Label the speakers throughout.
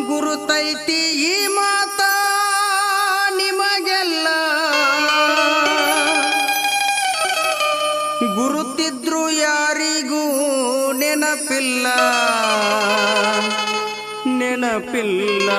Speaker 1: ಗುರುತೈತಿ ಈ ಮಾತ ನಿಮಗೆಲ್ಲ ಗುರುತಿದ್ರು ಯಾರಿಗೂ ನೆನಪಿಲ್ಲ ನೆನಪಿಲ್ಲ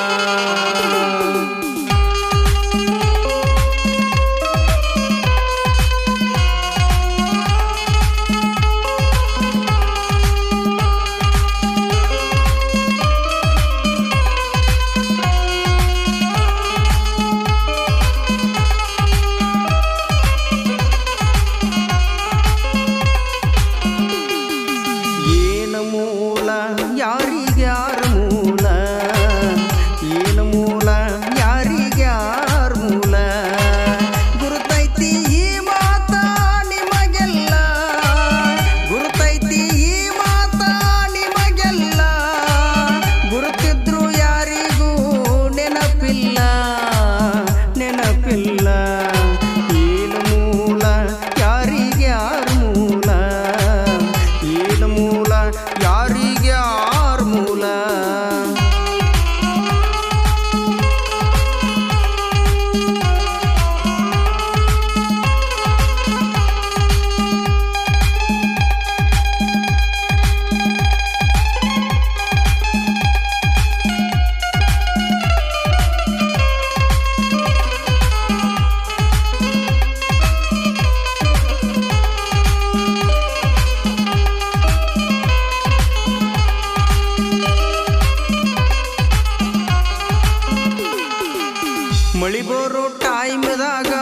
Speaker 1: ಮಳಿ ಬರೋ ಟೈಮ್ದಾಗ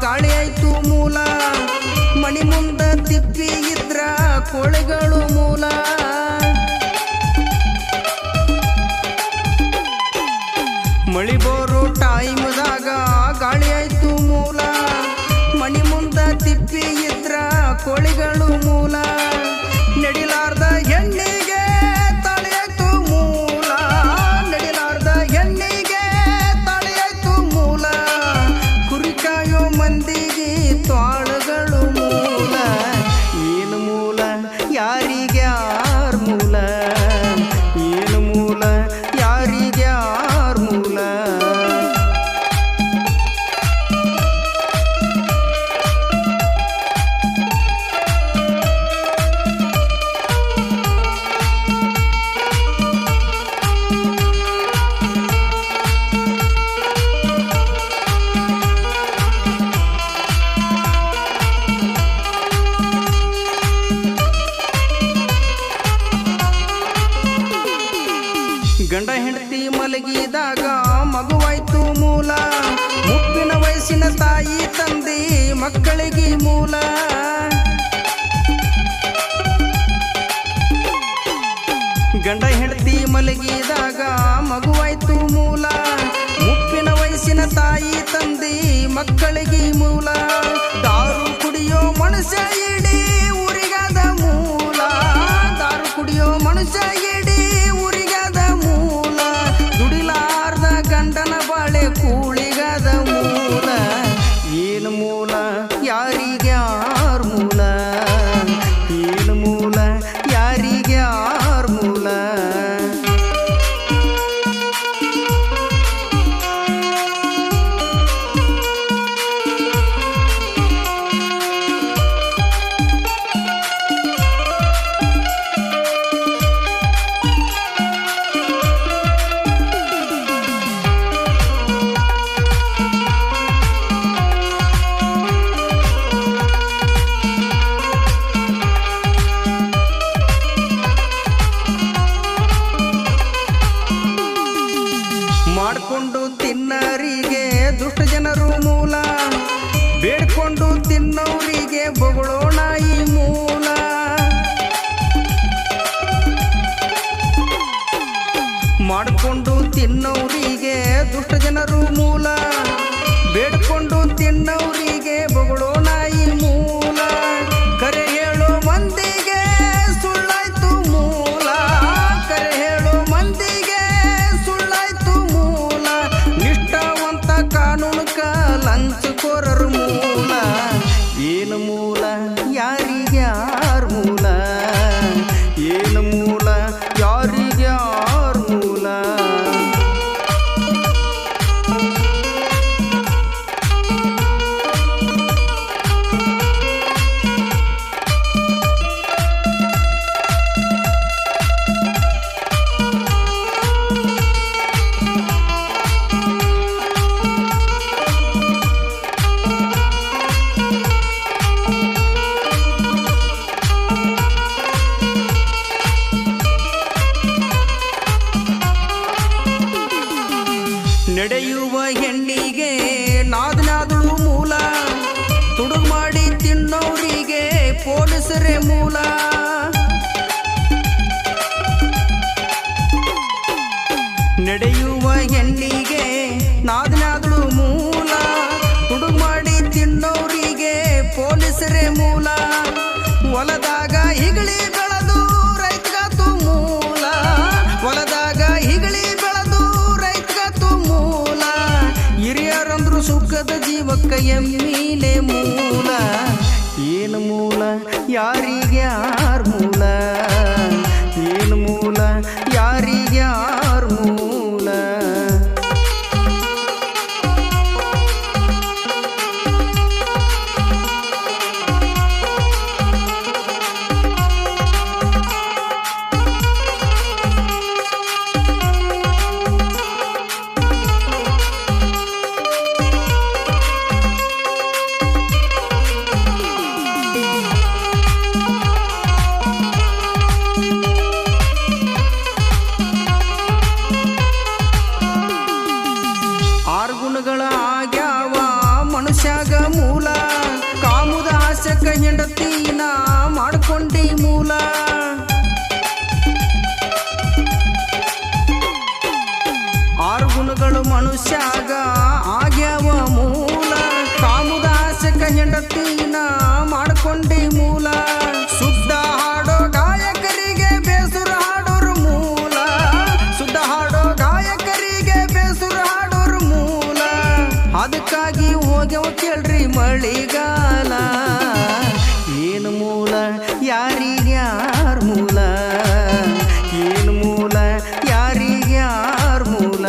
Speaker 1: ಗಾಳಿ ಆಯ್ತು ಮೂಲ ಮನಿ ಮುಂದ ತಿಪ್ಪಿ ಇದ್ರ ಕೋಳೆಗಳು ಮೂಲ ಮಳಿ ಬರೋ ಟೈಮ್ದಾಗ ಗಾಳಿ ಆಯ್ತು ಮೂಲ ಮನಿ ಮುಂದ ತಿಪ್ಪಿ ಇದ್ರ ಕೋಳೆಗಳು ಮೂಲ ನಡಿಲಾರ್ದ ಹೆಣ್ಣಿಗೆ ತಲೆಯಾಯ್ತು ಮೂಲ ನಡಿಲಾರ್ದ ಹೆಣ್ಣಿಗೆ ಮಂದಿಗೆ ತ್ವಾಳಗಳು ಮೂಲ ಏನು ಮೂಲ ಯಾರಿಗ್ಯಾರ ಮೂಲ ಏನು ಮೂಲ ಯಾರಿಗ್ಯಾರ ಮೂಲ ಗಂಡ ಹೆಂಡತಿ ಮಲಗಿದಾಗ ಮಗುವಾಯ್ತು ಮೂಲ ಮುಪ್ಪಿನ ವಯಸ್ಸಿನ ತಾಯಿ ತಂದೆ ಮಕ್ಕಳಿಗೆ ಮೂಲ ಗಂಡ ಹೆಂಡತಿ ಮಲಗಿದಾಗ ಮಗುವಾಯ್ತು ಮೂಲ ಮುಪ್ಪಿನ ವಯಸ್ಸಿನ ತಾಯಿ ತಂದೆ ಮಕ್ಕಳಿಗೆ ಮೂಲ ದಾರು ಕುಡಿಯೋ ಮನುಷ್ಯ ಇಡೀ ಊರಿಗಾದ ಮೂಲ ದಾರು ಕುಡಿಯೋ ಮನುಷ್ಯ ಇಡೀ ಊರಿಗಾದ ಮೂಲ ದುಡಿಲಾರ್ದ ಗಂಡನ ಬಾಳೆ ಕೂಳಿಗಾದ ಮೂಲ ಏನು ಮೂಲ ಯಾರಿಗ್ಯಾರ ಮೂಲ ಏನು ಮೂಲ ಯಾರಿಗ್ಯಾರ ಮೂಲ ಮಾಡ್ಕೊಂಡು ತಿನ್ನರಿಗೆ ದುಷ್ಟ ಜನರು ಮೂಲ ಬೇಡ್ಕೊಂಡು ತಿನ್ನೋರಿಗೆ ಬೊಗಳೋ ನಾಯಿ ಮೂಲ ಮಾಡ್ಕೊಂಡು ತಿನ್ನೋರಿಗೆ ದುಷ್ಟ ಜನರು ಮೂಲ ಬೇಡ್ಕೊಂಡು ತಿನ್ನೋರಿಗೆ ಬೊಗಳೋ ನಾಯಿ ಮೂಲ ಕರೆ ಹೇಳೋ ಮಂದಿಗೆ ಸುಳ್ಳಾಯ್ತು ಮೂಲ ಕರೆ ಹೇಳೋ ಮಂದಿಗೆ ನಡೆಯುವ ಹೆಣ್ಣಿಗೆ ನಾದನಾದಳು ಮೂಲ, ತುಡುಗು ಮಾಡಿ ತಿನ್ನೋರಿಗೆ ಪೊಲೀಸರೇ ಮೂಲ. ನಡೆಯುವ ಹೆಣ್ಣಿಗೆ ನಾದನಾದಳು ಮೂಲ, ತುಡುಗು ಮಾಡಿ ತಿನ್ನೋರಿಗೆ ಪೊಲೀಸರೇ ಮೂಲ. ಹೊಲದಾಗ ಹಿಗಳಿ ಬೆಳೆದು ರೈತಗಾತು ಮೂಲ, ಹೊಲದಾಗ ಹಿಗಳಿ ಬೆಳೆದು ರೈತಗಾತು ಮೂಲ. ಹಿರಿಯರಂದ್ರು ಸುಖದ ಜೀವಕ್ಕ ಎಮ್ಮಿಲೆ ಮೂಲ. ಏನು ಮೂಲ ಯಾರಿಗೆ ಯಾರ ಮೂಲ, ಏನು ಮೂಲ ಯಾರಿಗೆ ಯಾರ ಮೂಲ. ಗುಣಗಳ ಆಗ್ಯಾವ ಮನುಷ್ಯಾಗ ಮೂಲ, ಕಾಮುದ ಆಸಕ ಹೆಂಡತಿನ ಮಾಡ್ಕೊಂಡಿ ಮೂಲ. ಆರು ಗುಣಗಳು ಮನುಷ್ಯಾಗ ಆಗ್ಯಾವ ಮೂಲ, ಕಾಮುದ ಆಸಕ ಹೆಂಡತಿನ ಮಾಡ್ಕೊಂಡಿ ಮೂಲ. ಶುದ್ಧ ಹಾಡೋ ಗಾಯಕರಿಗೆ ಬೇಸುರ ಹಾಡೋರು ಮೂಲ, ಶುದ್ಧ ಹಾಡೋ ಗಾಯಕರಿಗೆ ಬೇಸುರ ಹಾಡೋರು ಮೂಲ. ಅದಕ್ಕಾಗಿ ಹೋಗ್ಯವ ಕೇಳ್ರಿ ಮಳಿಗಾಲ. ಏನು ಮೂಲ ಯಾರಿಗೆ ಯಾರ ಮೂಲ, ಏನು ಮೂಲ ಯಾರಿಗೆ ಯಾರ ಮೂಲ.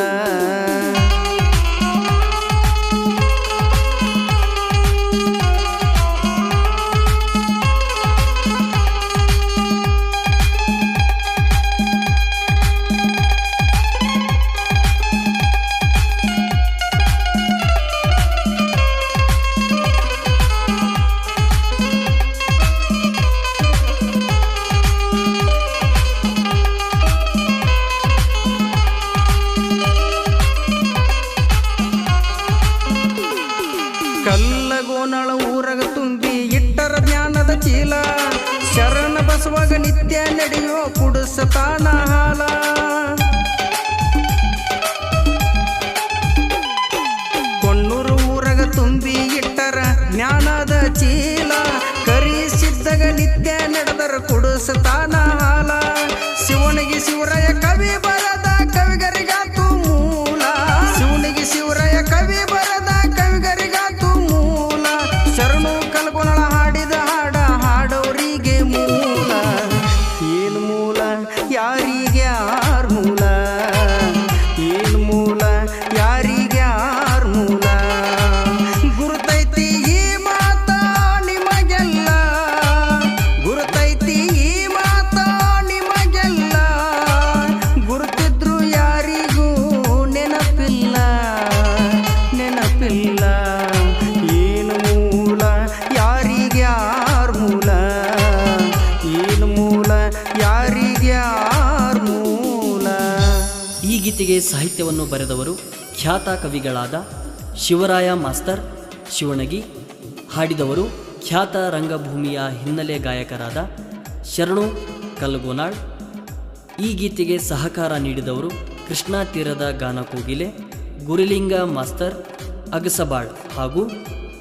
Speaker 1: ಕಲ್ಲಗೋನಳ ಊರಗ ತುಂಬಿ ಇಟ್ಟರ ಜ್ಞಾನದ ಚೀಲ, ಶರಣ ಬಸವಗ ನಿತ್ಯ ನಡೆಯೋ ಕುಡಿಸತಾನ ಹಾಲ. ಕೊಣ್ಣೂರು ಊರಗ ತುಂಬಿ ಇಟ್ಟರ ಜ್ಞಾನದ ಚೀಲ, ಕರಿಸಿದ್ದಾಗ ನಿತ್ಯ ನಡೆದರ ಕುಡಿಸತಾನ ಹಾಲ. ಶಿವನಿಗೆ ಶಿವರಾಯ ಕವಿ ಬರದ ಕವಿಗರಿಗಾತು ಮೂಲ, ಶಿವನಿಗೆ ಶಿವರಾಯ ಕವಿ ಬರದ ಕವಿಗರಿಗಾತು ಮೂಲ. ಶರಣು ಕಲ್ಗೊನಳ ಹಾಡಿದ ಹಾಡ ಹಾಡೋರಿಗೆ ಮೂಲ. ಏನು ಮೂಲ ಯಾರಿಗೆ ಯಾರ ಮೂಲ, ಏನು ಮೂಲ ಯಾರಿಗೆ ಯಾರ ಮೂಲ. ಗುರುತೈತಿ ಈ ಮಾತ ನಿಮಗೆಲ್ಲ, ಗುರುತೈತಿ ಈ ಮಾತ ನಿಮಗೆಲ್ಲ. ಗುರುತಿದ್ರು ಯಾರಿಗೂ ನೆನಪಿಲ್ಲ, ನೆನಪಿಲ್ಲ. ಏನು ಮೂಲ ಯಾರಿಗೆ ಯಾರ ಮೂಲ, ಏನು ಮೂಲ ಯಾರಿಗೆ ಯಾರ ಮೂಲ.
Speaker 2: ಈ ಗೀತೆಗೆ ಸಾಹಿತ್ಯವನ್ನು ಬರೆದವರು ಖ್ಯಾತ ಕವಿಗಳಾದ ಶಿವರಾಯ ಮಾಸ್ತರ್ ಶಿವಣಗಿ, ಹಾಡಿದವರು ಖ್ಯಾತ ರಂಗಭೂಮಿಯ ಹಿನ್ನೆಲೆ ಗಾಯಕರಾದ ಶರಣು ಕಲ್ಗೋನಾಳ್. ಈ ಗೀತೆಗೆ ಸಹಕಾರ ನೀಡಿದವರು ಕೃಷ್ಣಾ ತೀರದ ಗಾನಕೋಗಿಲೆ ಗುರುಲಿಂಗ ಮಾಸ್ತರ್ ಅಗಸಬಾಳ್ ಹಾಗೂ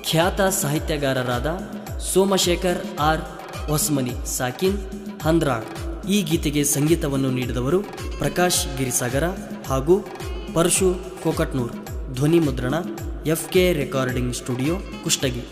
Speaker 2: ಖ್ಯಾತ ಸಾಹಿತ್ಯಗಾರರಾದ ಸೋಮಶೇಖರ್ ಆರ್ ಹೊಸ್ಮನಿ ಸಾಕಿನ್ ಹಂದ್ರಾಳ್. ಈ ಗೀತೆಗೆ ಸಂಗೀತವನ್ನು ನೀಡಿದವರು ಪ್ರಕಾಶ್ ಗಿರಿಸಾಗರ ಹಾಗೂ ಪರಶು ಕೋಕಟ್ನೂರ್. ಧ್ವನಿ ಮುದ್ರಣ FK ರೆಕಾರ್ಡಿಂಗ್ ಸ್ಟುಡಿಯೋ ಕುಷ್ಟಗಿ.